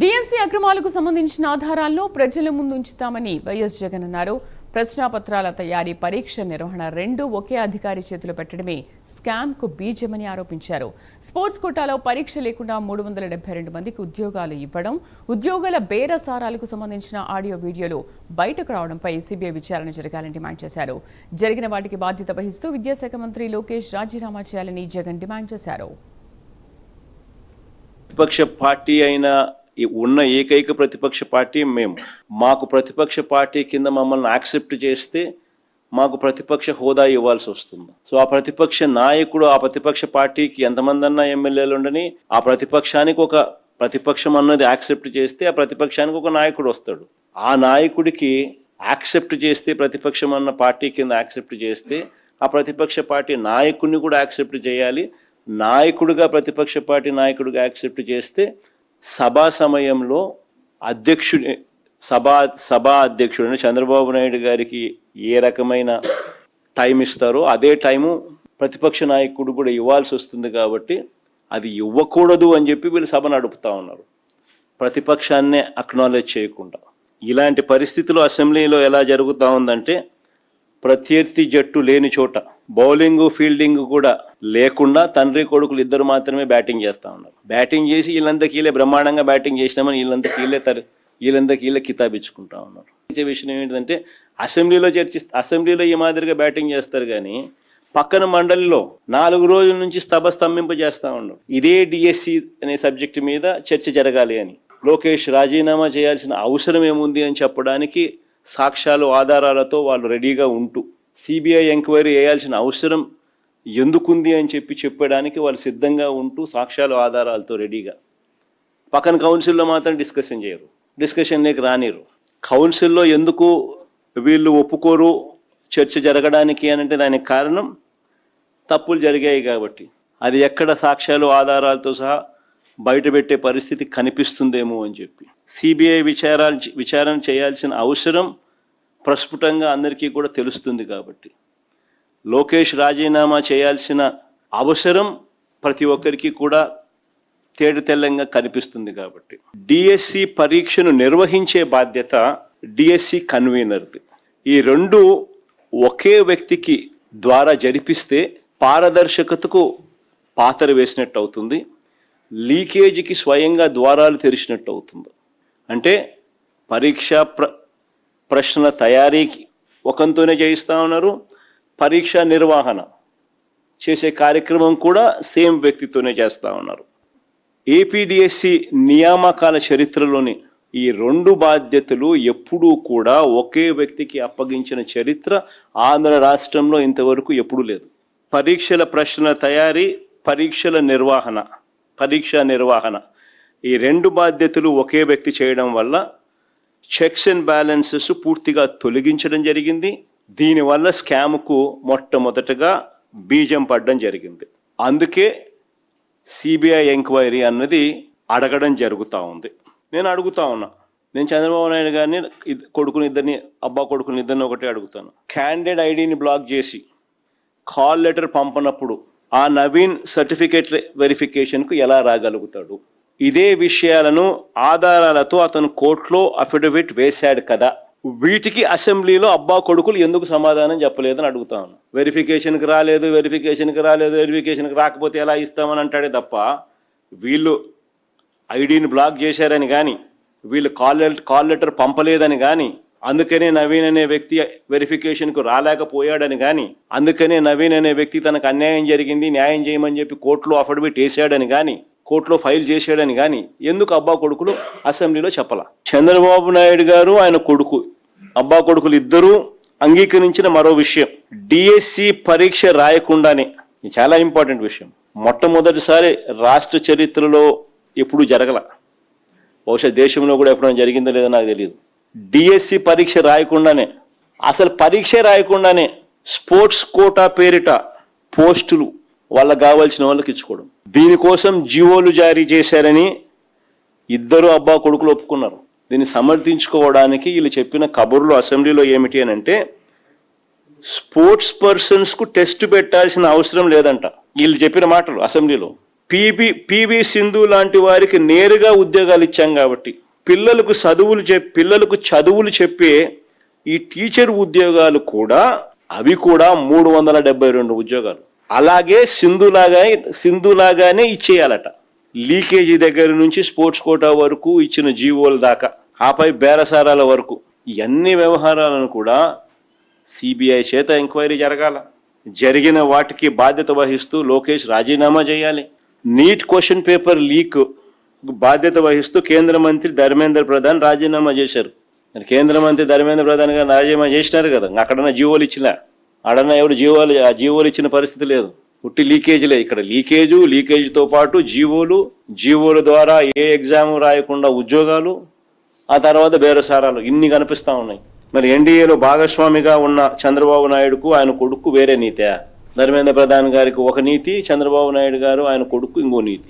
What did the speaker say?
DSC అక్రమాలకు సంబంధించిన ఆధారాలను ప్రజల ముందు ఉంచుతామని వైఎస్ జగన్ అన్నారు. ప్రశ్నాపత్రాల తయారీ, పరీక్ష నిర్వహణ రెండూ ఒకే అధికారి చేతులు పెట్టడమే స్కామ్ కు బీజమని ఆరోపించారు. స్పోర్ట్స్ కోటాలో పరీక్ష లేకుండా 372 మందికి ఉద్యోగాలు ఇవ్వడం, ఉద్యోగాల బేరసారాలకు సంబంధించిన ఆడియో వీడియోలు బయటకు రావడంపై సీబీఐ విచారణ జరగాలని డిమాండ్ చేశారు. జరిగిన వాటికి బాధ్యత వహిస్తూ విద్యాశాఖ మంత్రి లోకేష్ రాజీనామా చేయాలని జగన్ డిమాండ్ చేశారు. ప్రతిపక్ష పార్టీ అయిన ఉన్న ఏకైక ప్రతిపక్ష పార్టీ మేము. మాకు ప్రతిపక్ష పార్టీ కింద మమ్మల్ని యాక్సెప్ట్ చేస్తే మాకు ప్రతిపక్ష హోదా ఇవ్వాల్సి వస్తుంది. సో ఆ ప్రతిపక్ష నాయకుడు, ఆ ప్రతిపక్ష పార్టీకి ఎంతమంది అన్నా ఎమ్మెల్యేలు ఉండని, ఆ ప్రతిపక్షానికి ఒక ప్రతిపక్షం అన్నది యాక్సెప్ట్ చేస్తే ఆ ప్రతిపక్షానికి ఒక నాయకుడు వస్తాడు. ఆ నాయకుడికి యాక్సెప్ట్ చేస్తే, ప్రతిపక్షం అన్న పార్టీ కింద యాక్సెప్ట్ చేస్తే ఆ ప్రతిపక్ష పార్టీ నాయకుడిని కూడా యాక్సెప్ట్ చేయాలి. నాయకుడిగా ప్రతిపక్ష పార్టీ నాయకుడిగా యాక్సెప్ట్ చేస్తే సభా సమయంలో సభా అధ్యక్షుడు చంద్రబాబు నాయుడు గారికి ఏ రకమైన టైం ఇస్తారో అదే టైము ప్రతిపక్ష నాయకుడు కూడా ఇవ్వాల్సి వస్తుంది. కాబట్టి అది ఇవ్వకూడదు అని చెప్పి వీళ్ళు సభ నడుపుతా ఉన్నారు, ప్రతిపక్షాన్నే అక్నాలెడ్జ్ చేయకుండా. ఇలాంటి పరిస్థితులు అసెంబ్లీలో ఎలా జరుగుతూ ఉందంటే, ప్రత్యర్థి జట్టు లేని చోట బౌలింగ్ ఫీల్డింగ్ కూడా లేకుండా తండ్రి కొడుకులు ఇద్దరు మాత్రమే బ్యాటింగ్ చేస్తూ ఉన్నారు. బ్యాటింగ్ చేసి వీళ్ళందరికీలే బ్రహ్మాండంగా బ్యాటింగ్ చేసినామని వీళ్ళందరికీలే కితాబిచ్చుకుంటా ఉన్నారు. విషయం ఏంటంటే, అసెంబ్లీలో ఈ మాదిరిగా బ్యాటింగ్ చేస్తారు కానీ పక్కన మండలిలో 4 రోజుల నుంచి స్తంభింప చేస్తూ ఉన్నారు. ఇదే డిఎస్సి అనే సబ్జెక్టు మీద చర్చ జరగాలి అని. లోకేష్ రాజీనామా చేయాల్సిన అవసరం ఏముంది అని చెప్పడానికి సాక్ష్యాలు, ఆధారాలతో వాళ్ళు రెడీగా ఉంటూ, సిబిఐ ఎంక్వైరీ వేయాల్సిన అవసరం ఎందుకుంది అని చెప్పడానికి వాళ్ళు సిద్ధంగా ఉంటూ, సాక్ష్యాలు ఆధారాలతో రెడీగా. పక్కన కౌన్సిల్లో మాత్రం డిస్కషన్ చేయరు, డిస్కషన్లోకి రానిరు. కౌన్సిల్లో ఎందుకు వీళ్ళు ఒప్పుకోరు చర్చ జరగడానికి అని అంటే, దానికి కారణం తప్పులు జరిగాయి కాబట్టి. అది ఎక్కడ సాక్ష్యాలు ఆధారాలతో సహా బయటపెట్టే పరిస్థితి కనిపిస్తుందేమో అని చెప్పి సిబిఐ విచారణ చేయాల్సిన అవసరం ప్రస్ఫుటంగా అందరికీ కూడా తెలుస్తుంది. కాబట్టి లోకేష్ రాజీనామా చేయాల్సిన అవసరం ప్రతి ఒక్కరికి కూడా తేటతెల్లంగా కనిపిస్తుంది. కాబట్టి డిఎస్సి పరీక్షను నిర్వహించే బాధ్యత డిఎస్సి కన్వీనర్ది. ఈ రెండు ఒకే వ్యక్తికి ద్వారా జరిపిస్తే పారదర్శకతకు పాతర వేసినట్టు అవుతుంది, లీకేజీకి స్వయంగా ద్వారాలు తెరిచినట్టు అవుతుంది. అంటే పరీక్ష ప్రశ్నల తయారీకి ఒకంతోనే చేయిస్తూ ఉన్నారు, పరీక్ష నిర్వహణ చేసే కార్యక్రమం కూడా సేమ్ వ్యక్తితోనే చేస్తూ ఉన్నారు. ఏపీడిఎస్సి నియామకాల చరిత్రలోని ఈ రెండు బాధ్యతలు ఎప్పుడూ కూడా ఒకే వ్యక్తికి అప్పగించిన చరిత్ర ఆంధ్ర రాష్ట్రంలో ఇంతవరకు ఎప్పుడూ లేదు. పరీక్షల ప్రశ్నల తయారీ, పరీక్ష నిర్వహణ ఈ రెండు బాధ్యతలు ఒకే వ్యక్తి చేయడం వల్ల చెక్స్ అండ్ బ్యాలెన్సెస్ పూర్తిగా తొలగించడం జరిగింది. దీనివల్ల స్కామ్కు మొట్టమొదటగా బీజం పడడం జరిగింది. అందుకే సిబిఐ ఎంక్వైరీ అన్నది అడగడం జరుగుతూ ఉంది. నేను అడుగుతా ఉన్నా, నేను చంద్రబాబు నాయుడు గారిని అబ్బా కొడుకుని ఇద్దరిని ఒకటే అడుగుతాను. క్యాండిడేట్ ఐడిని బ్లాక్ చేసి కాల్ లెటర్ పంపనప్పుడు ఆ నవీన్ సర్టిఫికేట్ వెరిఫికేషన్కు ఎలా రాగలుగుతాడు? ఇదే విషయాలను ఆధారాలతో అతను కోర్టులో అఫిడవిట్ వేశాడు కదా, వీటికి అసెంబ్లీలో అబ్బా కొడుకులు ఎందుకు సమాధానం చెప్పలేదని అడుగుతా ఉన్నా. వెరిఫికేషన్కి రాకపోతే ఎలా ఇస్తామని అంటాడే తప్ప, వీళ్ళు ఐడిని బ్లాక్ చేశారని కానీ, వీళ్ళు కాల్ లెటర్ పంపలేదని కానీ, అందుకనే నవీన్ అనే వ్యక్తి వెరిఫికేషన్కు రాలేకపోయాడని కానీ, అందుకనే నవీన్ అనే వ్యక్తి తనకు అన్యాయం జరిగింది న్యాయం చేయమని చెప్పి కోర్టులో అఫిడవిట్ వేసాడని కానీ, కోర్టులో ఫైల్ చేసాడని కానీ ఎందుకు అబ్బా కొడుకులు అసెంబ్లీలో చెప్పాల? చంద్రబాబు నాయుడు గారు, ఆయన కొడుకు, అబ్బా కొడుకులు ఇద్దరూ అంగీకరించిన మరో విషయం, డిఎస్సి పరీక్ష రాయకుండానే, చాలా ఇంపార్టెంట్ విషయం, మొట్టమొదటిసారి రాష్ట్ర చరిత్రలో ఎప్పుడు జరగల, బహుశా దేశంలో కూడా ఎప్పుడైనా జరిగిందో లేదో నాకు తెలియదు, డిఎస్సి పరీక్ష రాయకుండానే, అసలు పరీక్ష రాయకుండానే స్పోర్ట్స్ కోటా పేరిట పోస్టులు వాళ్ళకి కావాల్సిన వాళ్ళకి ఇచ్చుకోవడం, దీనికోసం జీవోలు జారీ చేశారని ఇద్దరు అబ్బా కొడుకులు ఒప్పుకున్నారు. దీన్ని సమర్థించుకోవడానికి వీళ్ళు చెప్పిన కబుర్లు అసెంబ్లీలో ఏమిటి అని అంటే, స్పోర్ట్స్ పర్సన్స్కు టెస్ట్ పెట్టాల్సిన అవసరం లేదంట. వీళ్ళు చెప్పిన మాటలు అసెంబ్లీలో, పివి సింధు లాంటి వారికి నేరుగా ఉద్యోగాలు ఇచ్చాం కాబట్టి పిల్లలకు చదువులు చెప్పే ఈ టీచర్ ఉద్యోగాలు కూడా అవి కూడా 372 ఉద్యోగాలు అలాగే సింధులాగానే ఇచ్చేయాలట. లీకేజీ దగ్గర నుంచి స్పోర్ట్స్ కోటా వరకు ఇచ్చిన జీవోల దాకా, ఆపై బేరసారాల వరకు ఇవన్నీ వ్యవహారాలను కూడా సిబిఐ చేత ఎంక్వైరీ జరగాల. జరిగిన వాటికి బాధ్యత వహిస్తూ లోకేష్ రాజీనామా చేయాలి. నీట్ క్వశ్చన్ పేపర్ లీక్ బాధ్యత వహిస్తూ కేంద్ర మంత్రి ధర్మేంద్ర ప్రధాన్ రాజీనామా చేశారు. కేంద్ర మంత్రి ధర్మేంద్ర ప్రధాన్ గారు రాజీనామా చేసినారు కదా, అక్కడన్నా జీవోలు ఇచ్చిన, ఆడన్నా ఎవరు జీవోలు ఇచ్చిన పరిస్థితి లేదు. పుట్టి లీకేజీలే. ఇక్కడ లీకేజీతో పాటు జీవోల ద్వారా ఏ ఎగ్జామ్ రాయకుండా ఉద్యోగాలు, ఆ తర్వాత బేరసారాలు ఇన్ని కనిపిస్తా ఉన్నాయి. మరి ఎన్డీఏలో భాగస్వామిగా ఉన్న చంద్రబాబు నాయుడుకు ఆయన కొడుకు వేరే నీతే? ధర్మేంద్ర ప్రధాన్ గారికి ఒక నీతి, చంద్రబాబు నాయుడు గారు ఆయన కొడుకు ఇంకో నీతి.